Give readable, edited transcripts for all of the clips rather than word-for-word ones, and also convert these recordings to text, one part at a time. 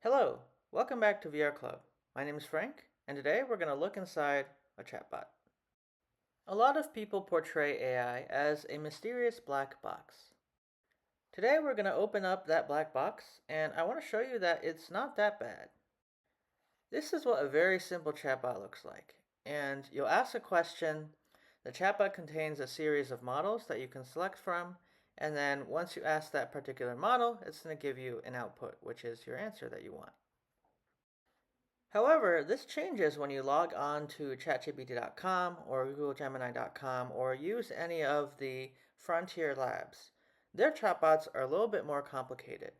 Hello, welcome back to VR Club. My name is Frank, and today we're going to look inside a chatbot. A lot of people portray AI as a mysterious black box. Today we're going to open up that black box, and I want to show you that it's not that bad. This is what a very simple chatbot looks like, and you'll ask a question. The chatbot contains a series of models that you can select from, and then once you ask that particular model, it's going to give you an output, which is your answer that you want. However, this changes when you log on to chatgpt.com or googlegemini.com or use any of the frontier labs. Their chatbots are a little bit more complicated.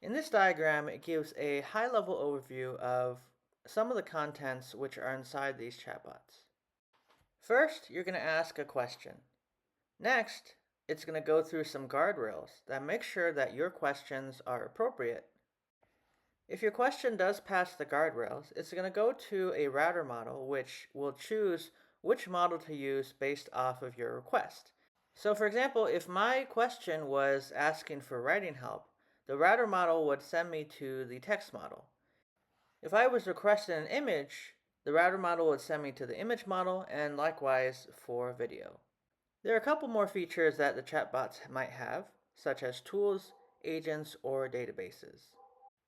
In this diagram, it gives a high-level overview of some of the contents which are inside these chatbots. First, you're going to ask a question. Next, it's going to go through some guardrails that make sure that your questions are appropriate. If your question does pass the guardrails, it's going to go to a router model which will choose which model to use based off of your request. So for example, if my question was asking for writing help, the router model would send me to the text model. If I was requesting an image, the router model would send me to the image model, and likewise for video. There are a couple more features that the chatbots might have, such as tools, agents, or databases.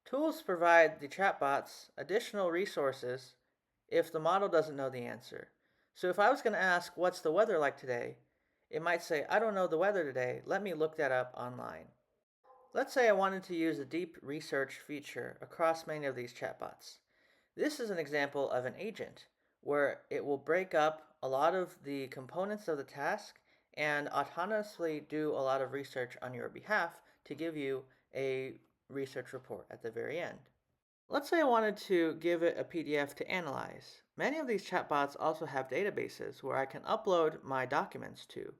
Tools provide the chatbots additional resources if the model doesn't know the answer. So if I was going to ask, what's the weather like today? It might say, I don't know the weather today. Let me look that up online. Let's say I wanted to use a deep research feature across many of these chatbots. This is an example of an agent where it will break up a lot of the components of the task and autonomously do a lot of research on your behalf to give you a research report at the very end. Let's say I wanted to give it a PDF to analyze. Many of these chatbots also have databases where I can upload my documents to.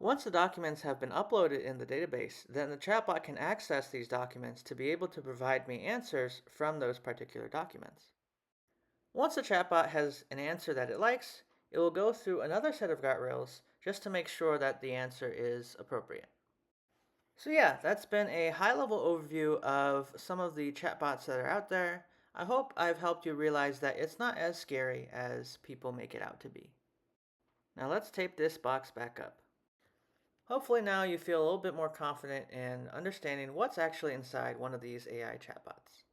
Once the documents have been uploaded in the database, then the chatbot can access these documents to be able to provide me answers from those particular documents. Once the chatbot has an answer that it likes, it will go through another set of guardrails just to make sure that the answer is appropriate. So yeah, that's been a high-level overview of some of the chatbots that are out there. I hope I've helped you realize that it's not as scary as people make it out to be. Now let's tape this box back up. Hopefully now you feel a little bit more confident in understanding what's actually inside one of these AI chatbots.